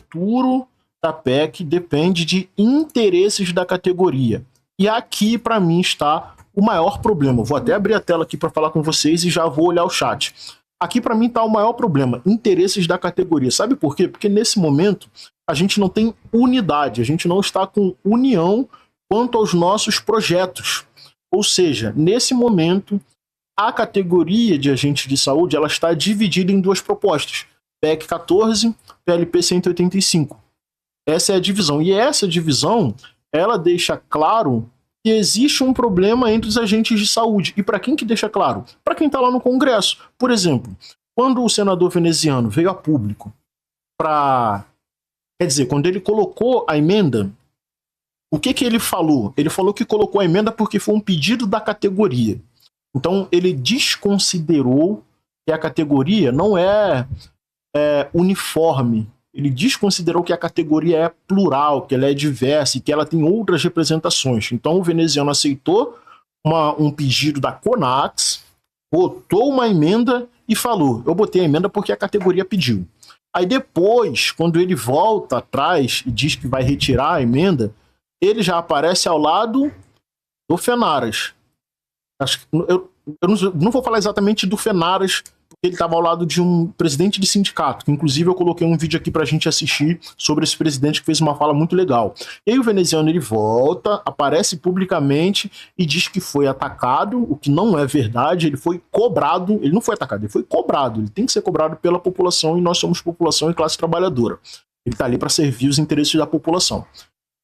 futuro da PEC depende de interesses da categoria. E aqui, para mim, está o maior problema. Vou até abrir a tela aqui para falar com vocês e já vou olhar o chat. Aqui, para mim, está o maior problema, interesses da categoria. Sabe por quê? Porque nesse momento a gente não tem unidade, a gente não está com união quanto aos nossos projetos. Ou seja, nesse momento, a categoria de agentes de saúde ela está dividida em duas propostas, PEC 14, PLP 185. Essa é a divisão. E essa divisão, ela deixa claro que existe um problema entre os agentes de saúde. E para quem que deixa claro? Para quem está lá no Congresso. Por exemplo, quando o senador veneziano veio a público para... Quer dizer, quando ele colocou a emenda, o que ele falou? Ele falou que colocou a emenda porque foi um pedido da categoria. Então, ele desconsiderou que a categoria não é uniforme. Ele desconsiderou que a categoria é plural, que ela é diversa e que ela tem outras representações. Então, o veneziano aceitou um pedido da CONAX, botou uma emenda e falou, eu botei a emenda porque a categoria pediu. Aí depois, quando ele volta atrás e diz que vai retirar a emenda, ele já aparece ao lado do Fenaras. Eu não vou falar exatamente do Fenaras, porque ele estava ao lado de um presidente de sindicato, que inclusive eu coloquei um vídeo aqui para a gente assistir sobre esse presidente que fez uma fala muito legal. E aí o veneziano ele volta, aparece publicamente e diz que foi atacado, o que não é verdade, ele foi cobrado, ele não foi atacado, ele foi cobrado, ele tem que ser cobrado pela população e nós somos população e classe trabalhadora. Ele está ali para servir os interesses da população.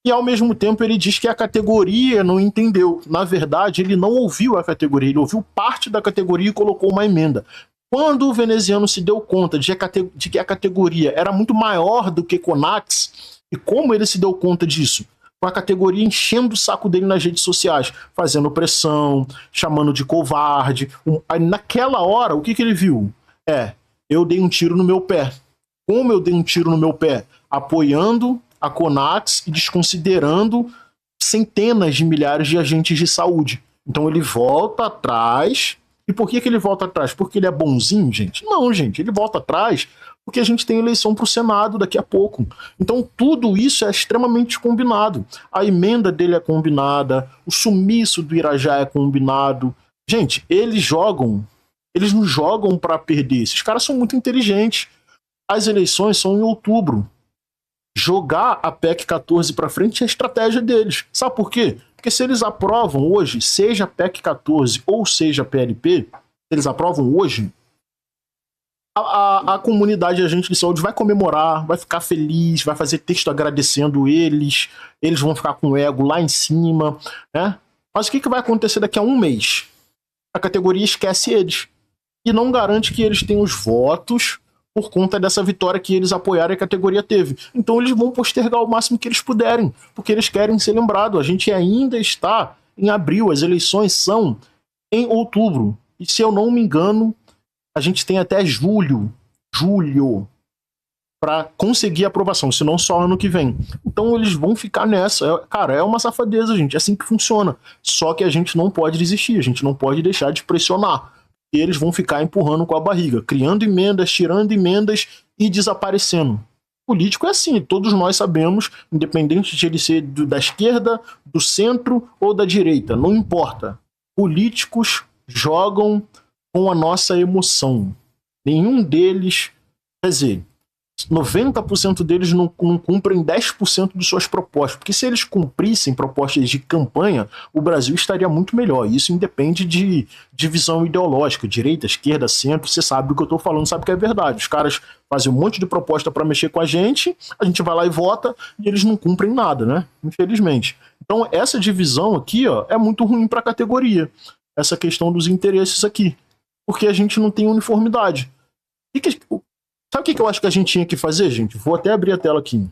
E ao mesmo tempo ele diz que a categoria não entendeu. Na verdade, ele não ouviu a categoria, ele ouviu parte da categoria e colocou uma emenda. Quando o veneziano se deu conta de que a categoria era muito maior do que CONAX, e como ele se deu conta disso? Com a categoria enchendo o saco dele nas redes sociais, fazendo pressão, chamando de covarde. Aí, naquela hora, o que ele viu? Eu dei um tiro no meu pé. Como eu dei um tiro no meu pé? Apoiando a CONAX e desconsiderando centenas de milhares de agentes de saúde. Então ele volta atrás. E por que ele volta atrás? Porque ele é bonzinho, gente? Não, gente, ele volta atrás porque a gente tem eleição para o Senado daqui a pouco. Então tudo isso é extremamente combinado. A emenda dele é combinada, o sumiço do Irajá é combinado. Gente, eles não jogam para perder. Esses caras são muito inteligentes. As eleições são em outubro. Jogar a PEC 14 para frente é a estratégia deles. Sabe por quê? Porque se eles aprovam hoje, seja PEC 14 ou seja PLP, se eles aprovam hoje, a comunidade agente de saúde vai comemorar, vai ficar feliz, vai fazer texto agradecendo eles vão ficar com o ego lá em cima, né? Mas o que vai acontecer daqui a um mês? A categoria esquece eles e não garante que eles tenham os votos por conta dessa vitória que eles apoiaram e a categoria teve. Então eles vão postergar o máximo que eles puderem, porque eles querem ser lembrados. A gente ainda está em abril, as eleições são em outubro. E se eu não me engano, a gente tem até julho para conseguir aprovação, senão só ano que vem. Então eles vão ficar nessa. Cara, é uma safadeza, gente. É assim que funciona. Só que a gente não pode desistir, a gente não pode deixar de pressionar. Eles vão ficar empurrando com a barriga, criando emendas, tirando emendas e desaparecendo. Político é assim, todos nós sabemos, independente de ele ser da esquerda, do centro ou da direita, não importa. Políticos jogam com a nossa emoção. Nenhum deles, quer dizer, 90% deles não cumprem 10% de suas propostas, porque se eles cumprissem propostas de campanha, o Brasil estaria muito melhor. Isso independe de divisão ideológica, direita, esquerda, centro, você sabe do que eu estou falando, sabe que é verdade. Os caras fazem um monte de proposta para mexer com a gente vai lá e vota, e eles não cumprem nada, né? Infelizmente. Então essa divisão aqui, ó, é muito ruim para a categoria, essa questão dos interesses aqui, porque a gente não tem uniformidade. Sabe o que eu acho que a gente tinha que fazer, gente? Vou até abrir a tela aqui.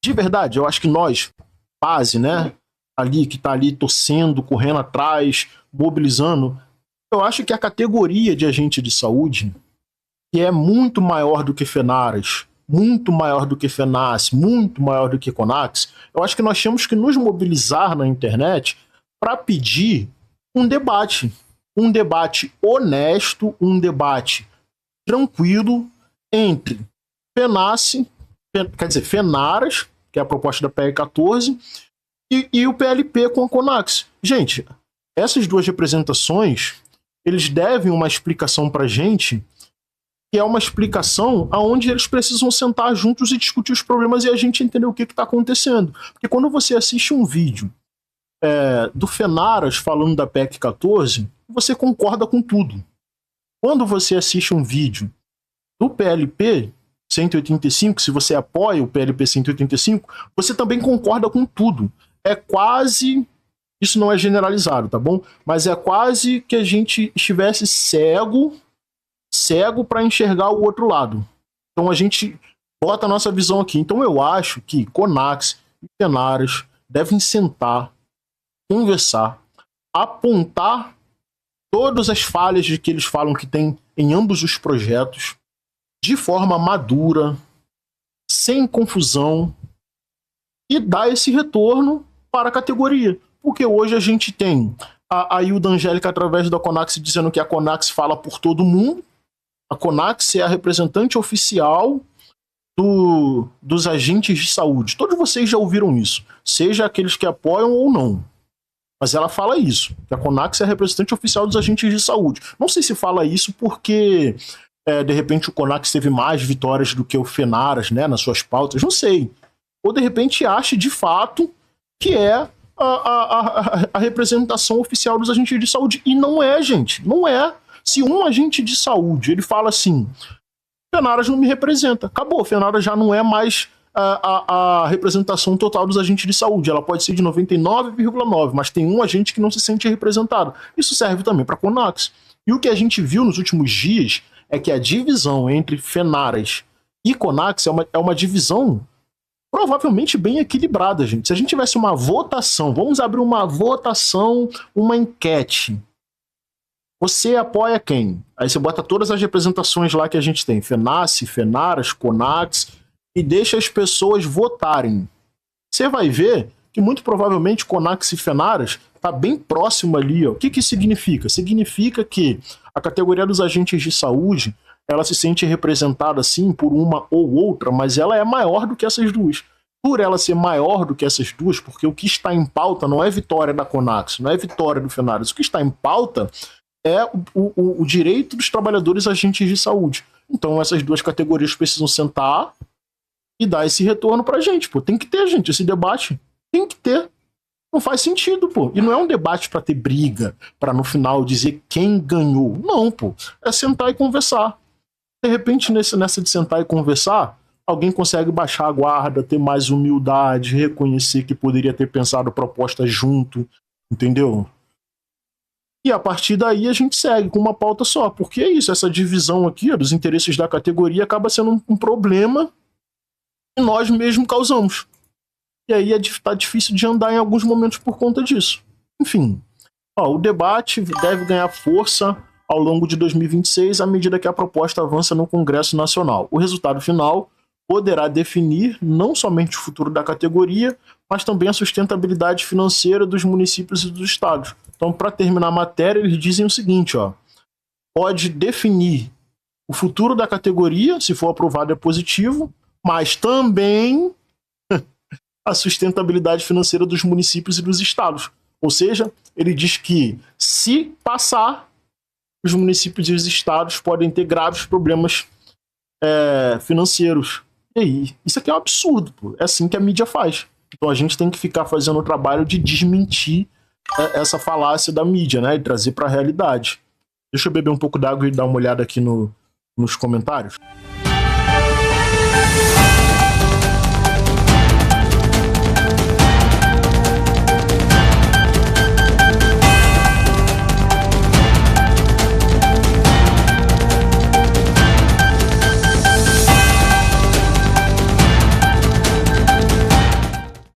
De verdade, eu acho que nós, base, né? Ali, que tá ali torcendo, correndo atrás, mobilizando, eu acho que a categoria de agente de saúde, que é muito maior do que Fenaras, muito maior do que FENASSE, muito maior do que CONAX, eu acho que nós temos que nos mobilizar na internet para pedir um debate honesto, um debate tranquilo, entre FENASSE, quer dizer, Fenaras, que é a proposta da PEC 14, e o PLP com a CONAX. Gente, essas duas representações, eles devem uma explicação pra gente, que é uma explicação aonde eles precisam sentar juntos e discutir os problemas e a gente entender o que está acontecendo. Porque quando você assiste um vídeo do Fenaras falando da PEC 14, você concorda com tudo. Quando você assiste um vídeo do PLP 185, se você apoia o PLP 185, você também concorda com tudo. É quase... Isso não é generalizado, tá bom? Mas é quase que a gente estivesse cego para enxergar o outro lado. Então a gente bota a nossa visão aqui. Então eu acho que CONAX e Fenaras devem sentar, conversar, apontar todas as falhas de que eles falam que tem em ambos os projetos, de forma madura, sem confusão, e dar esse retorno para a categoria. Porque hoje a gente tem a Hilda Angélica, através da CONAX, dizendo que a CONAX fala por todo mundo. A CONAX é a representante oficial dos agentes de saúde. Todos vocês já ouviram isso, seja aqueles que apoiam ou não. Mas ela fala isso, que a CONAX é a representante oficial dos agentes de saúde. Não sei se fala isso porque, de repente, o CONAX teve mais vitórias do que o Fenaras, né, nas suas pautas, não sei. Ou, de repente, acha, de fato, que é a representação oficial dos agentes de saúde. E não é, gente, não é. Se um agente de saúde, ele fala assim, Fenaras não me representa, acabou, Fenaras já não é mais a representação total dos agentes de saúde, ela pode ser de 99,9, mas tem um agente que não se sente representado. Isso serve também para a CONAX. E o que a gente viu nos últimos dias é que a divisão entre Fenaras e CONAX é uma divisão provavelmente bem equilibrada, gente. Se a gente tivesse uma votação, vamos abrir uma votação, uma enquete. Você apoia quem? Aí você bota todas as representações lá que a gente tem, FENACE, Fenaras, CONAX, e deixa as pessoas votarem. Você vai ver que muito provavelmente CONAX e Fenaras está bem próximo ali. Ó. O que isso significa? Significa que a categoria dos agentes de saúde, ela se sente representada sim por uma ou outra, mas ela é maior do que essas duas. Por ela ser maior do que essas duas, porque o que está em pauta não é vitória da CONAX, não é vitória do Fenaras, o que está em pauta é o direito dos trabalhadores agentes de saúde. Então essas duas categorias precisam sentar e dar esse retorno pra gente, pô. Tem que ter, gente, esse debate. Tem que ter. Não faz sentido, pô. E não é um debate pra ter briga, pra no final dizer quem ganhou. Não, pô. É sentar e conversar. De repente, nessa de sentar e conversar, alguém consegue baixar a guarda, ter mais humildade, reconhecer que poderia ter pensado proposta junto, entendeu? E a partir daí a gente segue com uma pauta só. Porque é isso, essa divisão aqui ó, dos interesses da categoria acaba sendo um problema que nós mesmos causamos. E aí tá difícil de andar em alguns momentos por conta disso. Enfim, o debate deve ganhar força ao longo de 2026 à medida que a proposta avança no Congresso Nacional. O resultado final poderá definir não somente o futuro da categoria, mas também a sustentabilidade financeira dos municípios e dos estados. Então, para terminar a matéria, eles dizem o seguinte, ó, pode definir o futuro da categoria, se for aprovado é positivo, mas também a sustentabilidade financeira dos municípios e dos estados. Ou seja, ele diz que, se passar, os municípios e os estados podem ter graves problemas financeiros. E aí, isso aqui é um absurdo, pô. É assim que a mídia faz. Então a gente tem que ficar fazendo o trabalho de desmentir essa falácia da mídia, né? E trazer para a realidade. Deixa eu beber um pouco d'água e dar uma olhada aqui nos comentários.